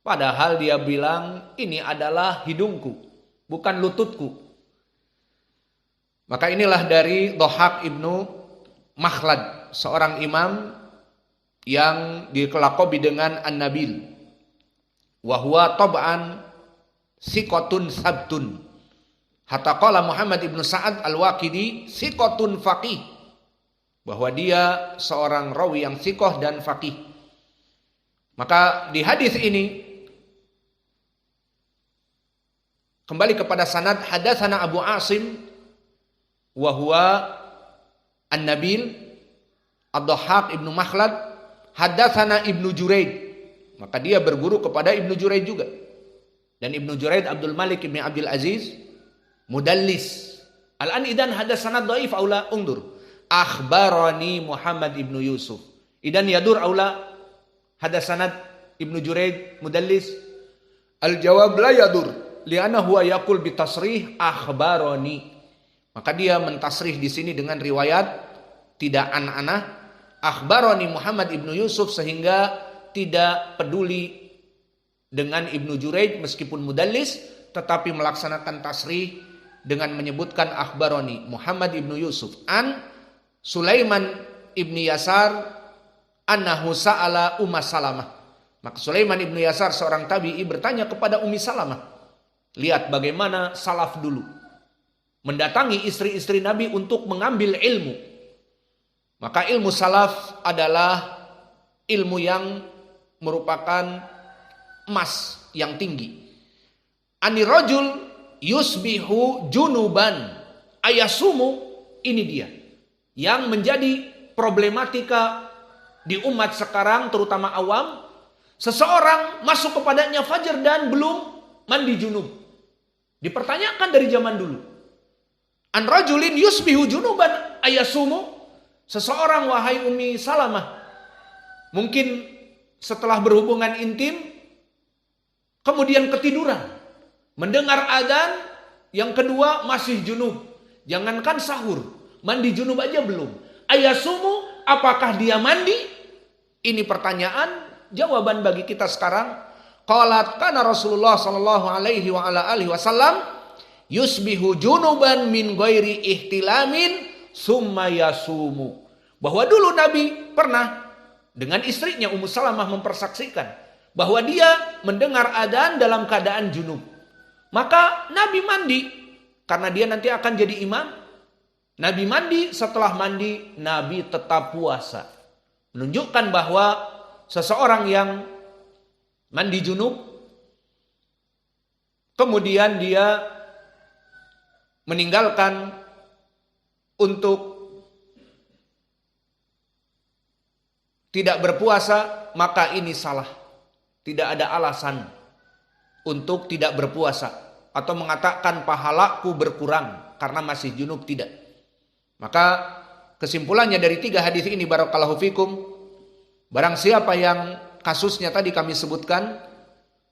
Padahal dia bilang ini adalah hidungku, bukan lututku. Maka inilah dari Dhahhak ibnu Makhlad, seorang imam yang dikelakobi dengan An-Nabil. Wahwa tab'an siqatun sabtun. Hatta qala Muhammad ibnu Sa'ad al-Waqidi siqatun faqih. Bahwa dia seorang rawi yang siqah dan faqih. Maka di hadis ini kembali kepada sanad, hadatsana Abu Asim wa huwa An-Nabil Ad-Dhahhak ibnu Makhlad, hadatsana Ibnu Juraid. Maka dia berguru kepada Ibnu Juraid juga. Dan Ibnu Juraid Abdul Malik ibn Abdul Aziz mudallis. Al-an idan hadatsana dhaif aula undur. Akhbarani Muhammad ibnu Yusuf. Idan yadur aula hadatsana Ibnu Juraid mudallis. Al-jawab la yadur. Liana huwa yaqul bitasrih akhbarani. Maka dia mentasrih di sini dengan riwayat tidak an-anah akhbarani Muhammad ibnu Yusuf, sehingga tidak peduli dengan Ibnu Juraid meskipun mudallis, tetapi melaksanakan tasrih dengan menyebutkan akhbarani Muhammad ibnu Yusuf an Sulaiman ibnu Yasar annahu sa'ala Umma Salamah. Maka Sulaiman ibnu Yasar seorang tabi'i bertanya kepada Ummi Salamah. Lihat bagaimana salaf dulu mendatangi istri-istri Nabi untuk mengambil ilmu. Maka ilmu salaf adalah ilmu yang merupakan emas yang tinggi. Ani rajul yusbihu junuban ayasumu, ini dia yang menjadi problematika di umat sekarang terutama awam. Seseorang masuk kepadanya fajar dan belum mandi junub. Dipertanyakan dari zaman dulu. An rajulin yusbihu junuban ayasumu. Seseorang, wahai Ummi Salamah, mungkin setelah berhubungan intim kemudian ketiduran, mendengar adzan, yang kedua masih junub. Jangankan sahur, mandi junub aja belum. Ayasumu, apakah dia mandi? Ini pertanyaan, jawaban bagi kita sekarang. Qalat kana Rasulullah sallallahu alaihi wa ala alihi wasallam yusbihu junuban min ghairi ihtilamin summa yasumu. Bahwa dulu Nabi pernah dengan istrinya Ummu Salamah mempersaksikan bahwa dia mendengar adzan dalam keadaan junub. Maka Nabi mandi karena dia nanti akan jadi imam. Nabi mandi, setelah mandi Nabi tetap puasa. Menunjukkan bahwa seseorang yang mandi junub kemudian dia meninggalkan untuk tidak berpuasa, maka ini salah. Tidak ada alasan untuk tidak berpuasa atau mengatakan pahalaku berkurang karena masih junub, tidak. Maka kesimpulannya dari 3 hadis ini, barakallahu fikum, barang siapa yang kasusnya tadi kami sebutkan,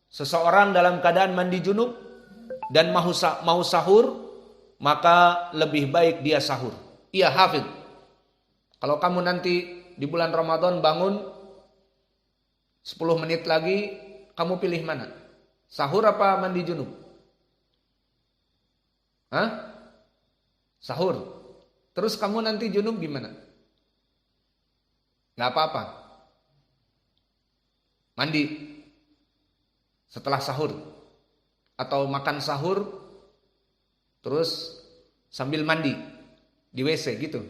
seseorang dalam keadaan mandi junub dan mau sahur, maka lebih baik dia sahur. Iya hafid, kalau kamu nanti di bulan Ramadan bangun 10 menit lagi, kamu pilih mana? Sahur apa mandi junub? Hah? Sahur. Terus kamu nanti junub gimana? Gak apa-apa, mandi setelah sahur atau makan sahur terus sambil mandi di WC gitu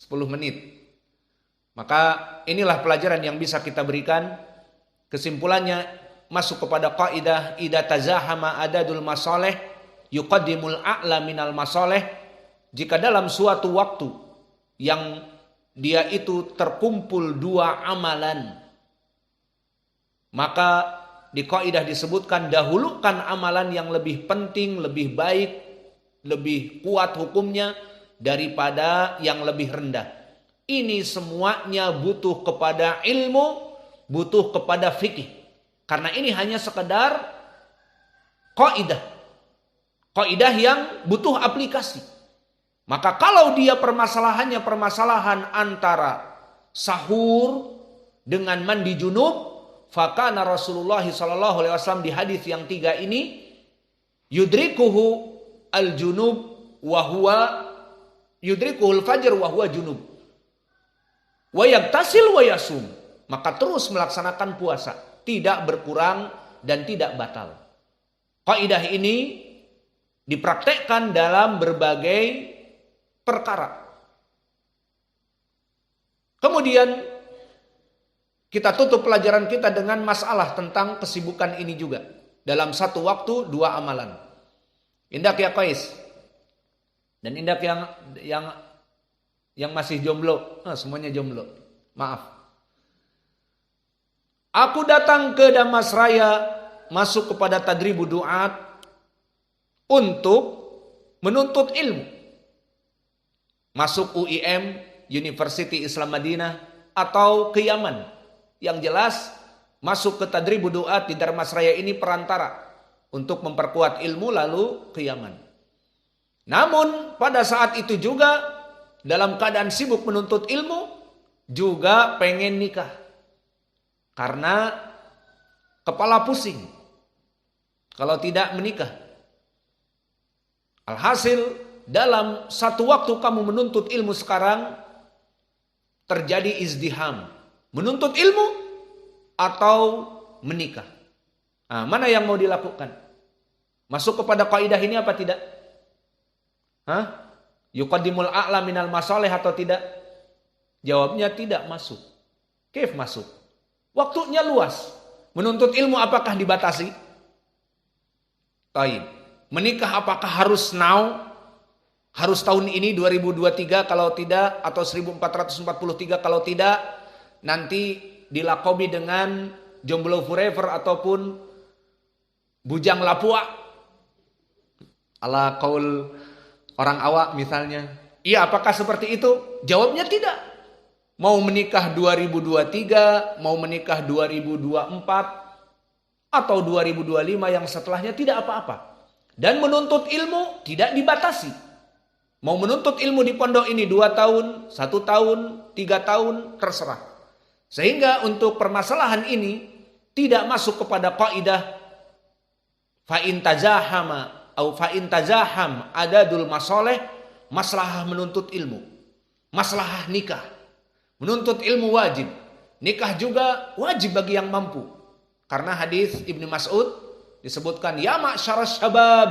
10 menit. Maka inilah pelajaran yang bisa kita berikan. Kesimpulannya masuk kepada kaidah idza tazahama adadul masalih yuqaddimul a'la minal masalih. Jika dalam suatu waktu yang dia itu terkumpul 2 amalan, maka di kaidah disebutkan dahulukan amalan yang lebih penting, lebih baik, lebih kuat hukumnya daripada yang lebih rendah. Ini semuanya butuh kepada ilmu, butuh kepada fikih. Karena ini hanya sekedar kaidah. Kaidah yang butuh aplikasi. Maka kalau dia permasalahannya permasalahan antara sahur dengan mandi junub, fakana Rasulullah sallallahu alaihi wasallam di hadis yang 3 ini yudrikuhu al-junub wa huwa yudrikuhul fajr wa huwa junub wa yagtasil wa yasum, maka terus melaksanakan puasa, tidak berkurang dan tidak batal. Kaidah ini dipraktekkan dalam berbagai perkara. Kemudian kita tutup pelajaran kita dengan masalah tentang kesibukan ini juga. Dalam satu waktu 2 amalan. Indak ya Qais. Dan indak yang masih jomblo. Semuanya jomblo. Maaf. Aku datang ke Damasraya, masuk kepada Tadribu Du'at untuk menuntut ilmu. Masuk UIM, University Islam Madinah, atau ke Yaman. Yang jelas masuk ke Tadribu Du'at di Damasraya ini perantara untuk memperkuat ilmu lalu ke Yaman. Namun pada saat itu juga dalam keadaan sibuk menuntut ilmu juga pengen nikah. Karena kepala pusing kalau tidak menikah. Alhasil dalam satu waktu kamu menuntut ilmu sekarang terjadi izdiham. Menuntut ilmu atau menikah. Nah, mana yang mau dilakukan? Masuk kepada kaidah ini apa tidak? Yuqaddimul a'la minal masalih atau tidak? Jawabnya tidak masuk. Kif masuk? Waktunya luas. Menuntut ilmu apakah dibatasi? Taib. Menikah apakah harus now? Harus tahun ini 2023 kalau tidak, atau 1443 kalau tidak, nanti dilakobi dengan jomblo forever ataupun bujang lapua. Ala kaul orang awak misalnya. Iya, apakah seperti itu? Jawabnya tidak. Mau menikah 2023, mau menikah 2024 atau 2025 yang setelahnya tidak apa-apa. Dan menuntut ilmu tidak dibatasi. Mau menuntut ilmu di pondok ini 2 tahun, 1 tahun, 3 tahun, terserah. Sehingga untuk permasalahan ini tidak masuk kepada kaidah fa'in tazahama atau fa'in tazaham adadul masoleh, maslahah menuntut ilmu, maslahah nikah. Menuntut ilmu wajib, nikah juga wajib bagi yang mampu. Karena hadis Ibnu Mas'ud disebutkan ya ma'syaras syabab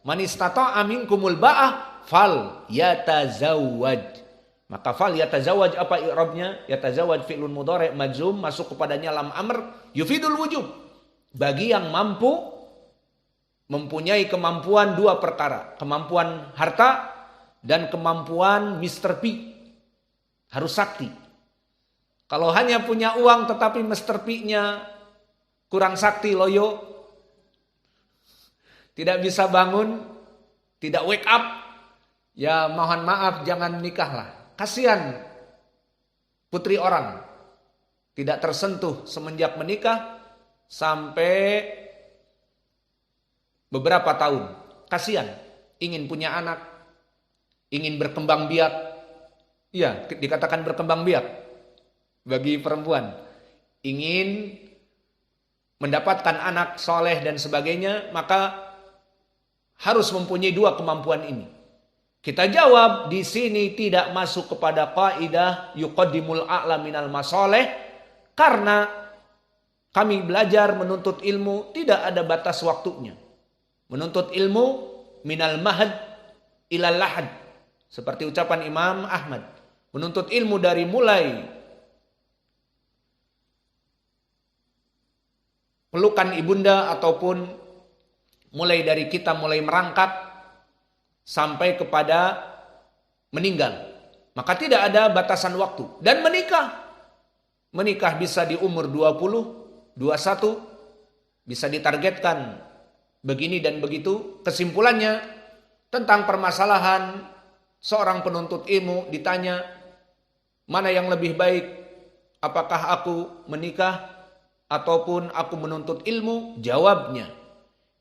man istata'a minkumul ba'ah fal yatazawwaj. Maka fal yatazawwaj apa i'rabnya? Yatazawwaj fi'lun mudhari' majzum masuk kepadanya lam amr yufidul wujub. Bagi yang mampu, mempunyai kemampuan 2 perkara, kemampuan harta dan kemampuan Mr. P. Harus sakti. Kalau hanya punya uang tetapi Mr. P-nya kurang sakti, loyo, tidak bisa bangun, tidak wake up, ya mohon maaf jangan nikahlah. Kasihan putri orang tidak tersentuh semenjak menikah sampai beberapa tahun. Kasihan, ingin punya anak, ingin berkembang biak. Iya, dikatakan berkembang biak bagi perempuan. Ingin mendapatkan anak soleh dan sebagainya, maka harus mempunyai 2 kemampuan ini. Kita jawab di sini tidak masuk kepada kaidah yuqaddimul a'la minal masoleh, karena kami belajar menuntut ilmu tidak ada batas waktunya. Menuntut ilmu minal mahad ilal lahad, seperti ucapan Imam Ahmad. Menuntut ilmu dari mulai pelukan ibunda ataupun mulai dari kita mulai merangkak sampai kepada meninggal. Maka tidak ada batasan waktu. Dan menikah. Menikah bisa di umur 20, 21. Bisa ditargetkan begini dan begitu. Kesimpulannya tentang permasalahan seorang penuntut ilmu ditanya, mana yang lebih baik? Apakah aku menikah ataupun aku menuntut ilmu? Jawabnya,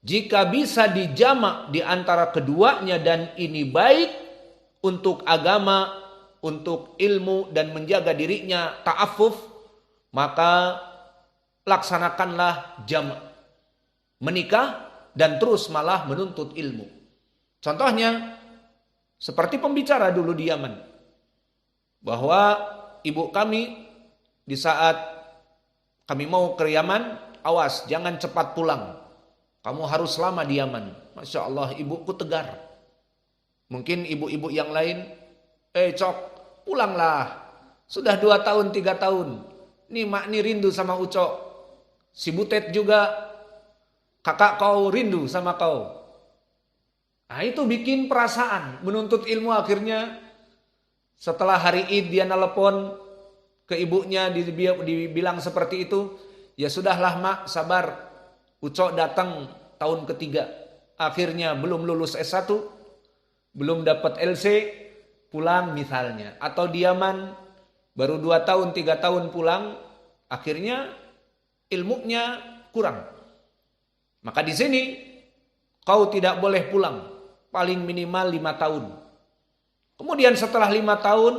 jika bisa dijamak di antara keduanya dan ini baik untuk agama, untuk ilmu dan menjaga dirinya ta'affuf, maka laksanakanlah jama'. Menikah dan terus malah menuntut ilmu. Contohnya, seperti pembicara dulu di Yaman. Bahwa ibu kami di saat kami mau ke Yaman, awas jangan cepat pulang. Kamu harus lama di Yaman. Masya Allah, ibuku tegar. Mungkin ibu-ibu yang lain, cok, pulanglah. Sudah 2 tahun, 3 tahun. Nih mak nih rindu sama Ucok. Si Butet juga, kakak kau rindu sama kau. Nah itu bikin perasaan, menuntut ilmu. Akhirnya setelah hari Id dia nelpon ke ibunya, dibilang seperti itu. Ya sudahlah mak, sabar. Ucok datang tahun ketiga. Akhirnya belum lulus S1, belum dapat LC, pulang misalnya. Atau di Yaman, baru 2 tahun, 3 tahun pulang, akhirnya ilmunya kurang. Maka di sini, kau tidak boleh pulang, paling minimal 5 tahun. Kemudian setelah 5 tahun,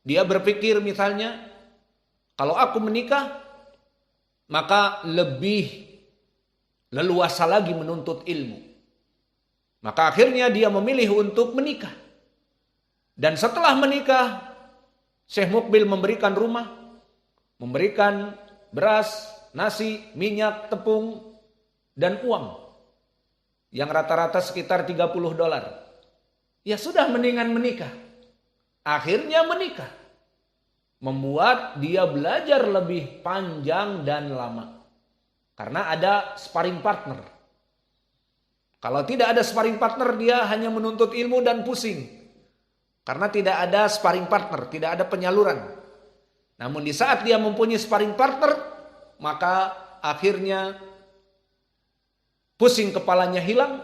dia berpikir misalnya, kalau aku menikah, maka lebih leluasa lagi menuntut ilmu. Maka akhirnya dia memilih untuk menikah. Dan setelah menikah, Syekh Mukbil memberikan rumah, memberikan beras, nasi, minyak, tepung, dan uang. Yang rata-rata sekitar $30. Ya sudah, mendingan menikah. Akhirnya menikah. Membuat dia belajar lebih panjang dan lama. Karena ada sparring partner. Kalau tidak ada sparring partner, dia hanya menuntut ilmu dan pusing. Karena tidak ada sparring partner, tidak ada penyaluran. Namun di saat dia mempunyai sparring partner, maka akhirnya pusing kepalanya hilang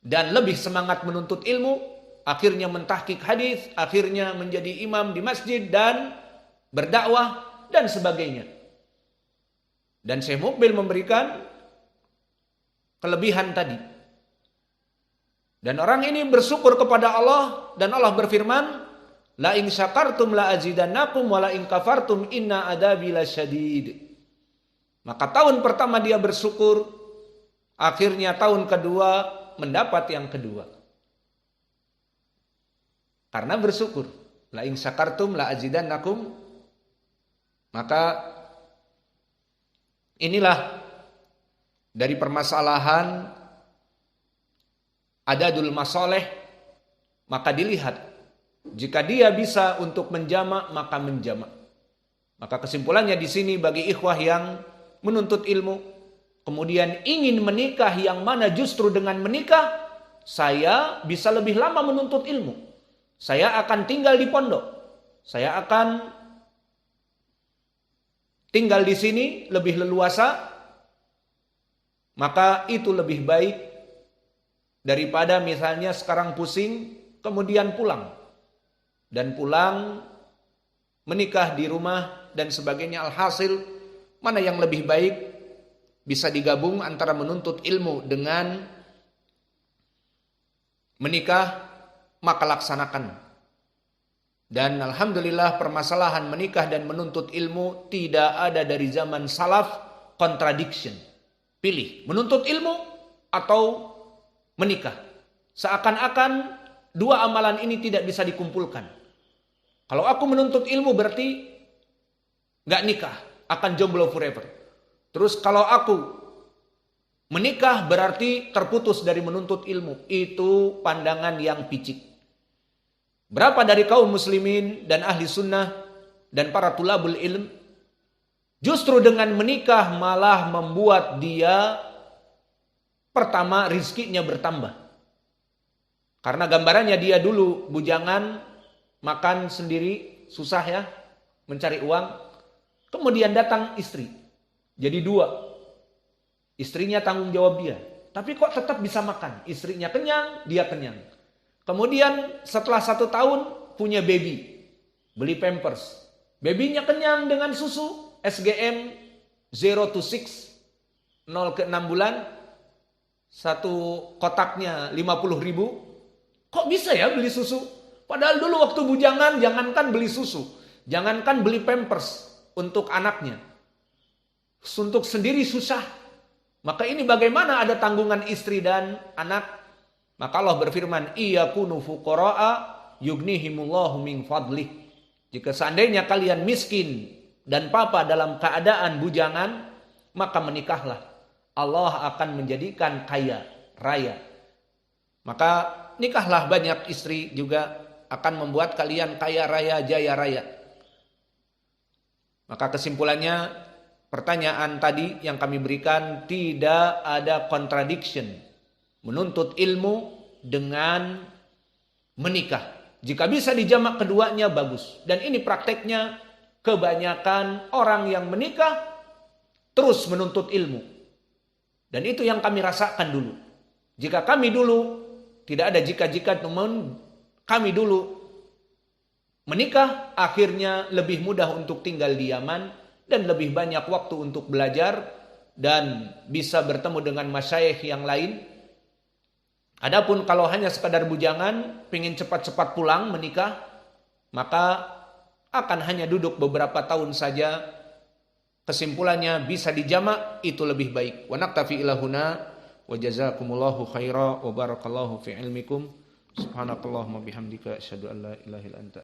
dan lebih semangat menuntut ilmu, akhirnya mentahqiq hadis, akhirnya menjadi imam di masjid dan berdakwah dan sebagainya. Dan Syekh Mukbil memberikan kelebihan tadi. Dan orang ini bersyukur kepada Allah dan Allah berfirman, la in syakartum la azidannakum wa la in kafartum inna adabi lasyadid. Maka tahun pertama dia bersyukur, akhirnya tahun kedua mendapat yang kedua. Karena bersyukur. La in syakartum la azidannakum. Maka inilah dari permasalahan adadul masoleh, maka dilihat jika dia bisa untuk menjamak, maka menjamak. Maka kesimpulannya di sini bagi ikhwah yang menuntut ilmu, kemudian ingin menikah, yang mana justru dengan menikah saya bisa lebih lama menuntut ilmu. Saya akan tinggal di pondok, saya akan tinggal di sini lebih leluasa, maka itu lebih baik daripada misalnya sekarang pusing kemudian pulang. Dan pulang menikah di rumah dan sebagainya. Alhasil mana yang lebih baik? Bisa digabung antara menuntut ilmu dengan menikah, maka laksanakan. Dan alhamdulillah permasalahan menikah dan menuntut ilmu tidak ada dari zaman salaf contradiction. Pilih menuntut ilmu atau menikah. Seakan-akan dua amalan ini tidak bisa dikumpulkan. Kalau aku menuntut ilmu berarti gak nikah, akan jomblo forever. Terus kalau aku menikah berarti terputus dari menuntut ilmu. Itu pandangan yang picik. Berapa dari kaum muslimin dan ahli sunnah dan para tulabul ilm justru dengan menikah malah membuat dia pertama rizkinya bertambah. Karena gambarannya dia dulu bujangan, makan sendiri, susah ya, mencari uang. Kemudian datang istri, jadi 2. Istrinya tanggung jawab dia. Tapi kok tetap bisa makan, istrinya kenyang, dia kenyang. Kemudian setelah 1 tahun punya baby, beli pampers. Babynya kenyang dengan susu SGM 0 to 6, 0 ke 6 bulan. 1 kotaknya 50.000. Kok bisa ya beli susu? Padahal dulu waktu bujangan jangankan beli susu, jangankan beli pampers untuk anaknya. untuk sendiri susah. Maka ini bagaimana ada tanggungan istri dan anak? Maka Allah berfirman, iyakunu fuqara'a yughnihimullahu min fadlih. Jika seandainya kalian miskin dan papa dalam keadaan bujangan, maka menikahlah. Allah akan menjadikan kaya raya. Maka nikahlah banyak istri juga akan membuat kalian kaya raya, jaya raya. Maka kesimpulannya, pertanyaan tadi yang kami berikan tidak ada contradiction. Menuntut ilmu dengan menikah. Jika bisa dijamak keduanya bagus. Dan ini prakteknya kebanyakan orang yang menikah terus menuntut ilmu. Dan itu yang kami rasakan dulu. Jika kami dulu, tidak ada jika-jika, teman, kami dulu menikah, akhirnya lebih mudah untuk tinggal di Yaman dan lebih banyak waktu untuk belajar dan bisa bertemu dengan masyayikh yang lain. Adapun kalau hanya sekadar bujangan, pengen cepat-cepat pulang menikah, maka akan hanya duduk beberapa tahun saja. Kesimpulannya bisa dijamak, itu lebih baik. Wa naktafi ilahuna wa jazakumullahu khaira wa barakallahu fi ilmikum. Subhanakallahumma bihamdika asyhadu an la ilaha illa anta